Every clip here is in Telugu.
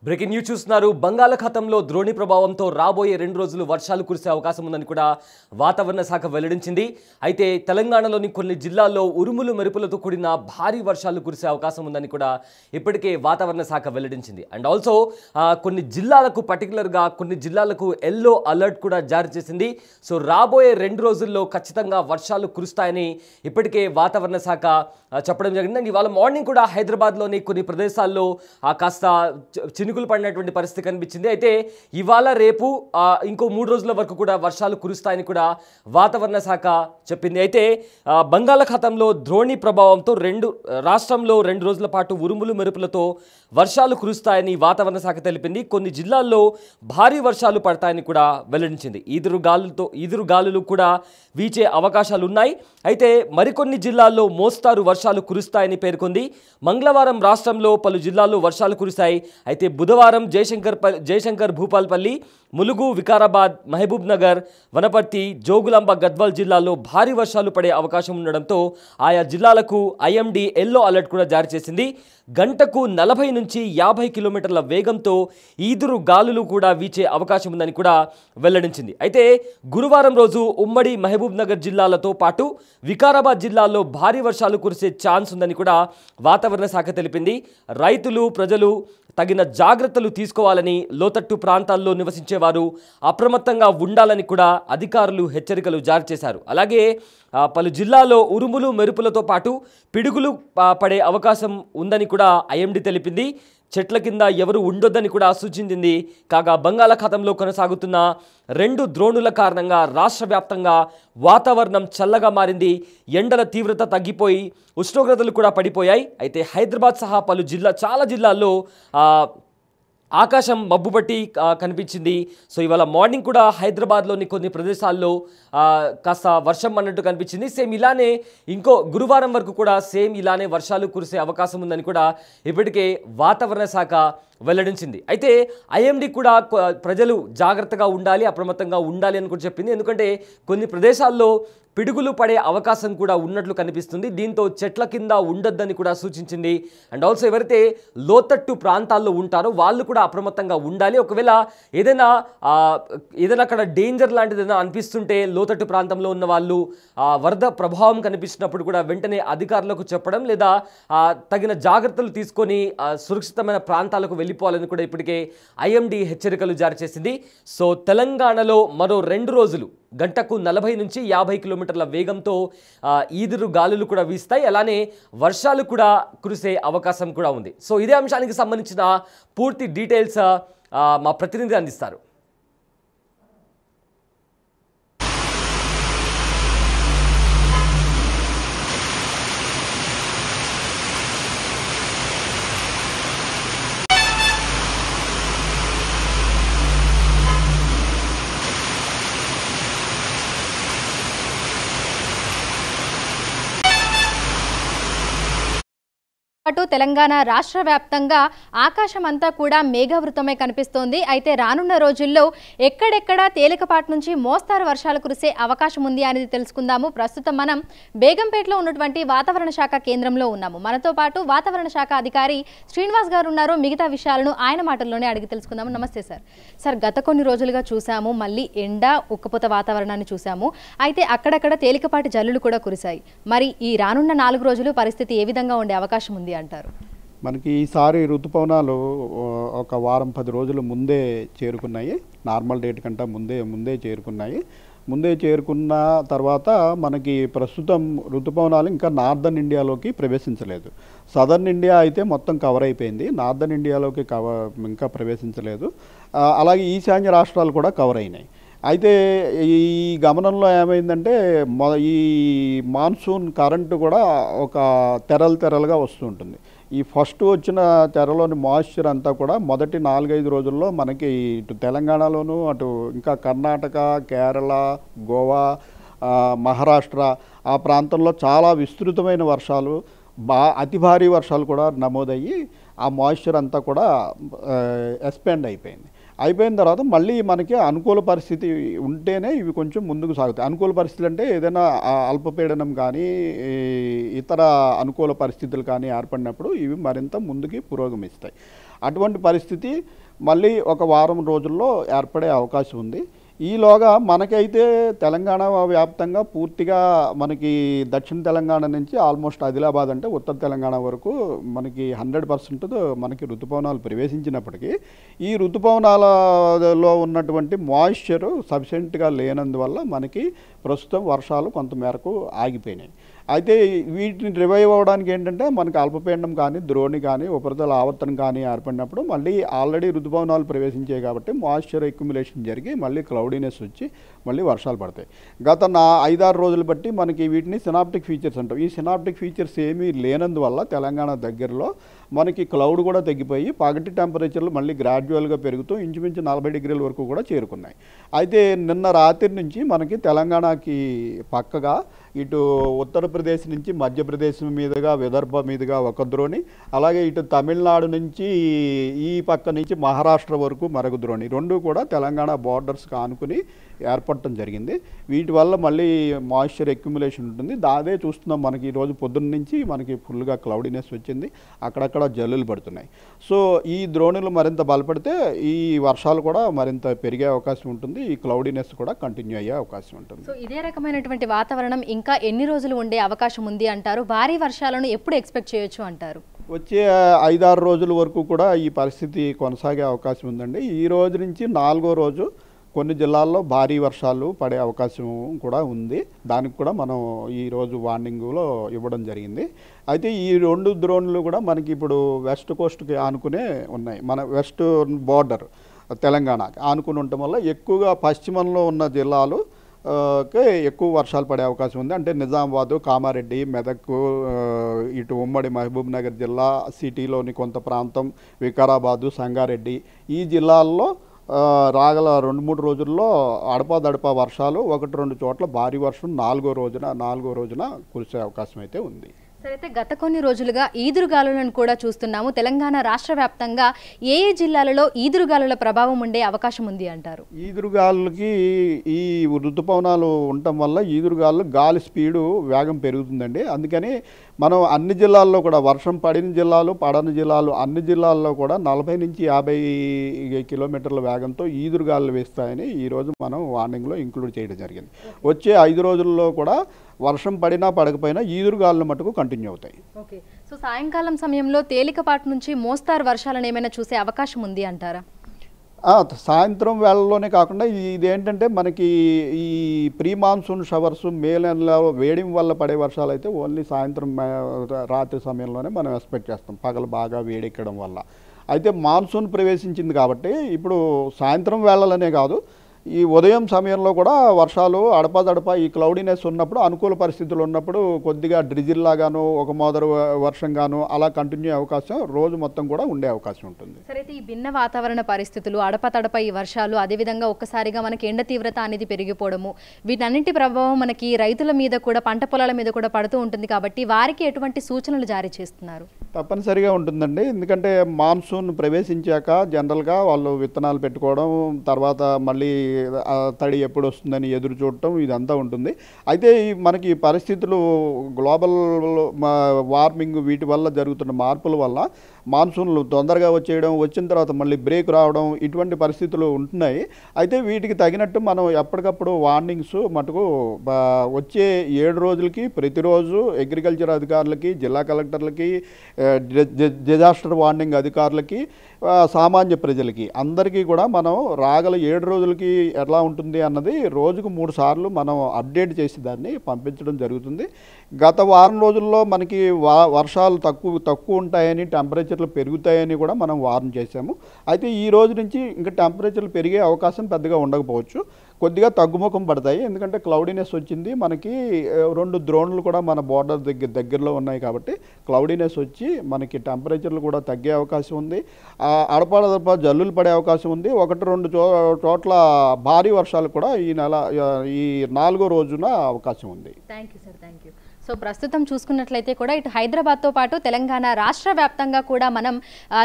బ్రేకింగ్ న్యూస్ చూస్తున్నారు. బంగాళాఖాతంలో ద్రోణి ప్రభావంతో రాబోయే 2 రోజులు వర్షాలు కురిసే అవకాశం ఉందని కూడా వాతావరణ శాఖ వెల్లడించింది. అయితే తెలంగాణలోని కొన్ని జిల్లాల్లో ఉరుములు మెరుపులతో కూడిన భారీ వర్షాలు కురిసే అవకాశం ఉందని కూడా ఇప్పటికే వాతావరణ శాఖ వెల్లడించింది. అండ్ ఆల్సో కొన్ని జిల్లాలకు పర్టికులర్గా కొన్ని జిల్లాలకు ఎల్లో అలర్ట్ కూడా జారీ చేసింది. సో రాబోయే 2 రోజుల్లో ఖచ్చితంగా వర్షాలు కురుస్తాయని ఇప్పటికే వాతావరణ శాఖ చెప్పడం జరిగింది. అండ్ ఇవాళ మార్నింగ్ కూడా హైదరాబాద్లోని కొన్ని ప్రదేశాల్లో కాస్త చినుకులు పడినటువంటి పరిస్థితి కనిపించింది. అయితే ఇవాళ రేపు ఇంకో 3 రోజుల వరకు కూడా వర్షాలు కురుస్తాయని కూడా వాతావరణ శాఖ చెప్పింది. అయితే బంగాళాఖాతంలో ద్రోణి ప్రభావంతో రాష్ట్రంలో 2 రోజుల పాటు ఉరుములు మెరుపులతో వర్షాలు కురుస్తాయని వాతావరణ శాఖ తెలిపింది. కొన్ని జిల్లాల్లో భారీ వర్షాలు పడతాయని కూడా వెల్లడించింది. ఈదురు గాలులు కూడా వీచే అవకాశాలు ఉన్నాయి. అయితే మరికొన్ని జిల్లాల్లో మోస్తారు వర్షాలు కురుస్తాయని పేర్కొంది. మంగళవారం రాష్ట్రంలో పలు జిల్లాల్లో వర్షాలు కురిశాయి. అయితే బుధవారం జయశంకర్ భూపాల్పల్లి, ములుగు, వికారాబాద్, మహబూబ్ నగర్, వనపర్తి, జోగులాంబ, గద్వాల్ జిల్లాల్లో భారీ వర్షాలు పడే అవకాశం ఉండడంతో ఆయా జిల్లాలకు ఐఎండీ ఎల్లో అలర్ట్ కూడా జారీ చేసింది. గంటకు 40 నుంచి 50 కిలోమీటర్ల వేగంతో ఈదురు గాలులు కూడా వీచే అవకాశం ఉందని కూడా వెల్లడించింది. అయితే గురువారం రోజు ఉమ్మడి మహబూబ్ నగర్ జిల్లాలతో పాటు వికారాబాద్ జిల్లాల్లో భారీ వర్షాలు కురిసే ఛాన్స్ ఉందని కూడా వాతావరణ శాఖ తెలిపింది. రైతులు, ప్రజలు తగిన జాగ్రత్తలు తీసుకోవాలని, లోతట్టు ప్రాంతాల్లో నివసించేవారు అప్రమత్తంగా ఉండాలని కూడా అధికారులు హెచ్చరికలు జారీ చేశారు. అలాగే పలు జిల్లాల్లో ఉరుములు మెరుపులతో పాటు పిడుగులు పడే అవకాశం ఉందని కూడా ఐఎండీ తెలిపింది. చెట్ల కింద ఎవరు ఉండొద్దని కూడా సూచించింది. కాగా బంగాళాఖాతంలో కొనసాగుతున్న 2 ద్రోణుల కారణంగా రాష్ట్ర వ్యాప్తంగా వాతావరణం చల్లగా మారింది. ఎండల తీవ్రత తగ్గిపోయి ఉష్ణోగ్రతలు కూడా పడిపోయాయి. అయితే హైదరాబాద్ సహా చాలా జిల్లాల్లో ఆకాశం మబ్బుపట్టి కనిపించింది. సో ఇవాళ మార్నింగ్ కూడా హైదరాబాద్లోని కొన్ని ప్రదేశాల్లో కాస్త వర్షం అన్నట్టు కనిపించింది. సేమ్ ఇలానే ఇంకో గురువారం వరకు కూడా సేమ్ ఇలానే వర్షాలు కురిసే అవకాశం ఉందని కూడా ఇప్పటికే వాతావరణ శాఖ వెల్లడించింది. అయితే ఐఎండీ కూడా ప్రజలు జాగ్రత్తగా ఉండాలి, అప్రమత్తంగా ఉండాలి అని కూడా చెప్పింది. ఎందుకంటే కొన్ని ప్రదేశాల్లో పిడుగులు పడే అవకాశం కూడా ఉన్నట్లు కనిపిస్తుంది. దీంతో చెట్ల కింద ఉండొద్దని కూడా సూచించింది. అండ్ ఆల్సో ఎవరైతే లోతట్టు ప్రాంతాల్లో ఉంటారో వాళ్ళు కూడా అప్రమత్తంగా ఉండాలి. ఒకవేళ ఏదైనా అక్కడ డేంజర్ లాంటిది ఏదైనా అనిపిస్తుంటే లోతట్టు ప్రాంతంలో ఉన్న వాళ్ళు వరద ప్రభావం కనిపిస్తున్నప్పుడు కూడా వెంటనే అధికారులకు చెప్పడం లేదా తగిన జాగ్రత్తలు తీసుకొని సురక్షితమైన ప్రాంతాలకు వెళ్ళిపోవాలని కూడా ఇప్పటికే ఐఎండీ హెచ్చరికలు జారీ చేసింది. సో తెలంగాణలో మరో 2 రోజులు గంటకు 40 నుంచి 50 కిలోమీటర్ల వేగంతో ఈదురు గాలులు కూడా వీస్తాయి. అలానే వర్షాలు కూడా కురిసే అవకాశం కూడా ఉంది. సో ఇదే అంశానికి సంబంధించిన పూర్తి డీటెయిల్స్ మా ప్రతినిధి అందిస్తారు. అటు తెలంగాణ రాష్ట్ర వ్యాప్తంగా ఆకాశం అంతా కూడా మేఘావృతమై కనిపిస్తోంది. అయితే రానున్న రోజుల్లో ఎక్కడెక్కడ తేలికపాటి నుంచి మోస్తారు వర్షాలు కురిసే అవకాశం ఉంది అనేది తెలుసుకుందాము. ప్రస్తుతం మనం బేగంపేటలో ఉన్నటువంటి వాతావరణ శాఖ కేంద్రంలో ఉన్నాము. మనతో పాటు వాతావరణ శాఖ అధికారి శ్రీనివాస్ గారు ఉన్నారు. మిగతా విషయాలను ఆయన మాటల్లోనే అడిగి తెలుసుకుందాము. నమస్తే సార్. సార్, గత కొన్ని రోజులుగా చూసాము, మళ్ళీ ఎండ ఉక్కపోత వాతావరణాన్ని చూసాము. అయితే అక్కడక్కడ తేలికపాటి జల్లులు కూడా కురిశాయి. మరి ఈ రానున్న 4 రోజులు పరిస్థితి ఏ విధంగా ఉండే అవకాశం ఉంది అంటారు? మనకి ఈసారి ఋతుపవనాలు ఒక వారం 10 రోజులు ముందే చేరుకున్నాయి. నార్మల్ డేట్ కంటే ముందే చేరుకున్నాయి. ముందే చేరుకున్న తర్వాత మనకి ప్రస్తుతం ఋతుపవనాలు ఇంకా నార్దర్న్ ఇండియాలోకి ప్రవేశించలేదు. సదర్న్ ఇండియా అయితే మొత్తం కవర్ అయిపోయింది. నార్దర్న్ ఇండియాలోకి ఇంకా ప్రవేశించలేదు. అలాగే ఈశాన్య రాష్ట్రాలు కూడా కవర్ అయినాయి. అయితే ఈ గమనంలో ఏమైందంటే ఈ మాన్సూన్ కరెంటు కూడా ఒక తెరలుగా వస్తుంటుంది. ఈ ఫస్ట్ వచ్చిన తెరలోని మాయిశ్చర్ అంతా కూడా మొదటి 4-5 రోజుల్లో మనకి ఇటు తెలంగాణలోను, అటు ఇంకా కర్ణాటక, కేరళ, గోవా, మహారాష్ట్ర ఆ ప్రాంతంలో చాలా విస్తృతమైన వర్షాలు, అతి భారీ వర్షాలు కూడా నమోదయ్యి ఆ మాయిశ్చర్ అంతా కూడా ఎక్స్పాండ్ అయిపోయిన తర్వాత మళ్ళీ మనకి అనుకూల పరిస్థితి ఉంటేనే ఇవి కొంచెం ముందుకు సాగుతాయి. అనుకూల పరిస్థితులు అంటే ఏదైనా అల్పపీడనం కానీ ఇతర అనుకూల పరిస్థితులు కానీ ఏర్పడినప్పుడు ఇవి మరింత ముందుకి పురోగమిస్తాయి. అటువంటి పరిస్థితి మళ్ళీ ఒక వారం రోజుల్లో ఏర్పడే అవకాశం ఉంది. ఈలోగా మనకైతే తెలంగాణ వ్యాప్తంగా పూర్తిగా మనకి దక్షిణ తెలంగాణ నుంచి ఆల్మోస్ట్ ఆదిలాబాద్ అంటే ఉత్తర తెలంగాణ వరకు మనకి 100% మనకి ఋతుపవనాలు ప్రవేశించినప్పటికీ ఈ ఋతుపవనాలలో ఉన్నటువంటి మాయిశ్చర్ సఫిషియెంట్గా లేనందువల్ల మనకి ప్రస్తుతం వర్షాలు కొంతమేరకు ఆగిపోయినాయి. అయితే వీటిని రివైవ్ అవ్వడానికి ఏంటంటే మనకి అల్పపీడనం కానీ ద్రోణి కానీ ఉపరితల ఆవర్తనం కానీ ఏర్పడినప్పుడు మళ్ళీ ఆల్రెడీ ఋతుపవనాలు ప్రవేశించాయి కాబట్టి మాయిశ్చర్ అక్యుములేషన్ జరిగి మళ్ళీ క్లౌడీనెస్ వచ్చి మళ్ళీ వర్షాలు పడతాయి. గత 5-6 రోజులు బట్టి మనకి వీటిని సినాప్టిక్ ఫీచర్స్ అంటాం. ఈ సినాప్టిక్ ఫీచర్స్ ఏమీ లేనందువల్ల తెలంగాణ దగ్గరలో మనకి క్లౌడ్ కూడా తగ్గిపోయి పగటి టెంపరేచర్లు మళ్ళీ గ్రాడ్యువల్గా పెరుగుతూ ఇంచుమించు 40 డిగ్రీల వరకు కూడా చేరుకున్నాయి. అయితే నిన్న రాత్రి నుంచి మనకి తెలంగాణకి పక్కగా ఇటు ఉత్తరప్రదేశ్ నుంచి మధ్యప్రదేశ్ మీదుగా విదర్భ మీదుగా ఒక ద్రోణి, అలాగే ఇటు తమిళనాడు నుంచి ఈ పక్క నుంచి మహారాష్ట్ర వరకు మరొక ద్రోణి, రెండు కూడా తెలంగాణ బార్డర్స్కి ఆనుకుని ఏర్పడటం జరిగింది. వీటి వల్ల మళ్ళీ మాయిశ్చర్ అక్యుములేషన్ ఉంటుంది. అదే చూస్తున్నాం మనకి ఈరోజు పొద్దున్న నుంచి మనకి ఫుల్గా క్లౌడీనెస్ వచ్చింది, అక్కడక్కడ జల్లులు పడుతున్నాయి. సో ఈ ద్రోణులు మరింత బలపడితే ఈ వర్షాలు కూడా మరింత పెరిగే అవకాశం ఉంటుంది, ఈ క్లౌడీనెస్ కూడా కంటిన్యూ అయ్యే అవకాశం ఉంటుంది. సో ఇదే రకమైనటువంటి వాతావరణం ఇంకా ఎన్ని రోజులు ఉండే అవకాశం ఉంది అంటారు? భారీ వర్షాలను ఎప్పుడు ఎక్స్పెక్ట్ చేయొచ్చు అంటారు? వచ్చే 5-6 రోజుల వరకు కూడా ఈ పరిస్థితి కొనసాగే అవకాశం ఉందండి. ఈ రోజు నుంచి 4వ రోజు కొన్ని జిల్లాల్లో భారీ వర్షాలు పడే అవకాశం కూడా ఉంది. దానికి కూడా మనం ఈరోజు వార్నింగ్లో ఇవ్వడం జరిగింది. అయితే ఈ 2 ద్రోణులు కూడా మనకి ఇప్పుడు వెస్ట్ కోస్ట్కి ఆనుకునే ఉన్నాయి. మన వెస్ట్ బార్డర్ తెలంగాణకి ఆనుకుని ఉండటం వల్ల ఎక్కువగా పశ్చిమంలో ఉన్న జిల్లాలు ఎక్కువ వర్షాలు పడే అవకాశం ఉంది. అంటే నిజామాబాదు, కామారెడ్డి, మెదక్, ఇటు ఉమ్మడి మహబూబ్ నగర్ జిల్లా, సిటీలోని కొంత ప్రాంతం, వికారాబాదు, సంగారెడ్డి ఈ జిల్లాల్లో రాగల 2-3 రోజుల్లో అడపాదడపా వర్షాలు 1-2 చోట్ల భారీ వర్షం 4వ రోజున కురిసే అవకాశం అయితే ఉంది. సరే, అయితే గత కొన్ని రోజులుగా ఈదురుగాలులను కూడా చూస్తున్నాము. తెలంగాణ రాష్ట్ర వ్యాప్తంగా ఏ జిల్లాలలో ఈదురుగాలుల ప్రభావం ఉండే అవకాశం ఉంది అంటారు? ఈదురుగాలులకి ఈ ఋతుపవనాలు ఉండటం వల్ల ఈదురుగాలు గాలి స్పీడు వేగం పెరుగుతుందండి. అందుకని మనం అన్ని జిల్లాల్లో కూడా వర్షం పడిన జిల్లాలు, పడని జిల్లాలు అన్ని జిల్లాల్లో కూడా 40 నుంచి 50 కిలోమీటర్ల వేగంతో ఈదురుగాలు వేస్తాయని ఈరోజు మనం వార్నింగ్లో ఇంక్లూడ్ చేయడం జరిగింది. వచ్చే 5 రోజుల్లో కూడా వర్షం పడినా పడకపోయినా ఈదురుగాలులు మటుకు కంటిన్యూ అవుతాయి. ఓకే, సో సాయంకాలం సమయంలో తేలికపాటి నుంచి మోస్తారు వర్షాలను ఏమైనా చూసే అవకాశం ఉంది అంటారా? సాయంత్రం వేళల్లోనే కాకుండా ఇదేంటంటే మనకి ఈ ప్రీ మాన్సూన్ షవర్స్ మే నెలలో వేడి వల్ల పడే వర్షాలు అయితే ఓన్లీ సాయంత్రం రాత్రి సమయంలోనే మనం ఎక్స్పెక్ట్ చేస్తాం, పగలు బాగా వేడెక్కడం వల్ల. అయితే మాన్సూన్ ప్రవేశించింది కాబట్టి ఇప్పుడు సాయంత్రం వేళలనే కాదు, ఈ ఉదయం సమయంలో కూడా వర్షాలు అడపాదడపా ఈ క్లౌడీనెస్ ఉన్నప్పుడు, అనుకూల పరిస్థితులు ఉన్నప్పుడు కొద్దిగా డ్రిజిల్ లాగాను, ఒక మోదరు వర్షంగాను అలా కంటిన్యూ అవకాశం రోజు మొత్తం కూడా ఉండే అవకాశం ఉంటుంది. సరే, అయితే ఈ భిన్న వాతావరణ పరిస్థితులు, అడపతడప ఈ వర్షాలు, అదేవిధంగా ఒక్కసారిగా మనకి ఎండ తీవ్రత అనేది పెరిగిపోవడము, వీటన్నింటి ప్రభావం మనకి రైతుల మీద కూడా, పంట పొలాల మీద కూడా పడుతూ ఉంటుంది. కాబట్టి వారికి ఎటువంటి సూచనలు జారీ చేస్తున్నారు? తప్పనిసరిగా ఉంటుందండి. ఎందుకంటే మాన్సూన్ ప్రవేశించాక జనరల్గా వాళ్ళు విత్తనాలు పెట్టుకోవడం, తర్వాత మళ్ళీ తడి ఎప్పుడు వస్తుందని ఎదురు చూడటం ఇదంతా ఉంటుంది. అయితే మనకి పరిస్థితులు గ్లోబల్ వార్మింగ్ వీటి వల్ల జరుగుతున్న మార్పుల వల్ల మాన్సూన్లు తొందరగా వచ్చేయడం, వచ్చిన తర్వాత మళ్ళీ బ్రేక్ రావడం, ఇటువంటి పరిస్థితులు ఉంటున్నాయి. అయితే వీటికి తగినట్టు మనం ఎప్పటికప్పుడు వార్నింగ్స్ మటుకు వచ్చే 7 రోజులకి ప్రతిరోజు అగ్రికల్చర్ అధికారులకి, జిల్లా కలెక్టర్లకి, డిజాస్టర్ వార్నింగ్ అధికారులకి, సామాన్య ప్రజలకి అందరికీ కూడా మనం రాగల 7 రోజులకి ఎలా ఉంటుంది అన్నది రోజుకు 3 సార్లు మనం అప్డేట్ చేసి దాన్ని పంపించడం జరుగుతుంది. గత వారం రోజుల్లో మనకి వర్షాలు తక్కువ ఉంటాయని, టెంపరేచర్లు పెరుగుతాయని కూడా మనం వార్న్ చేశాము. అయితే ఈ రోజు నుంచి ఇంకా టెంపరేచర్లు పెరిగే అవకాశం పెద్దగా ఉండకపోవచ్చు, కొద్దిగా తగ్గుముఖం పడతాయి. ఎందుకంటే క్లౌడీనెస్ వచ్చింది, మనకి 2 ద్రోణులు కూడా మన బోర్డర్ దగ్గరలో ఉన్నాయి కాబట్టి క్లౌడీనెస్ వచ్చి మనకి టెంపరేచర్లు కూడా తగ్గే అవకాశం ఉంది. అడపాదడప జల్లులు పడే అవకాశం ఉంది. 1-2 చోట్ల భారీ వర్షాలు కూడా ఈ 4వ రోజున అవకాశం ఉంది. Thank you sir, thank you. So ప్రస్తుతం చూసుకున్నట్లయితే కూడా ఇటు హైదరాబాద్తో పాటు తెలంగాణ రాష్ట్ర వ్యాప్తంగా కూడా మనం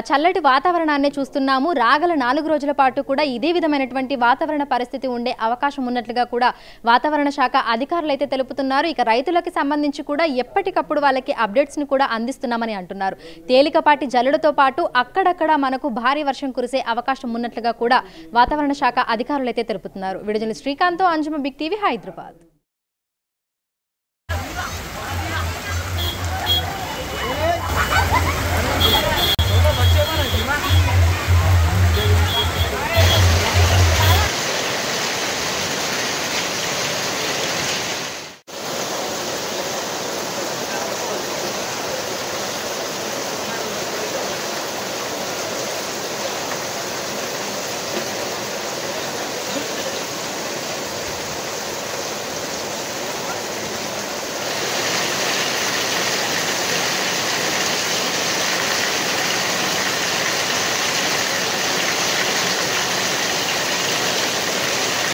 చల్లటి వాతావరణాన్ని చూస్తున్నాము. రాగల 4 రోజుల పాటు కూడా ఇదే విధమైనటువంటి వాతావరణ పరిస్థితి ఉండే అవకాశం ఉన్నట్లుగా కూడా వాతావరణ శాఖ అధికారులు అయితే తెలుపుతున్నారు. ఇక రైతులకు సంబంధించి కూడా ఎప్పటికప్పుడు వాళ్ళకి అప్డేట్స్ని కూడా అందిస్తున్నామని అంటున్నారు. తేలికపాటి జల్లులతో పాటు అక్కడక్కడ మనకు భారీ వర్షం కురిసే అవకాశం ఉన్నట్లుగా కూడా వాతావరణ శాఖ అధికారులు అయితే తెలుపుతున్నారు. Video journalist Srikanth, Anjuma, big TV, Hyderabad.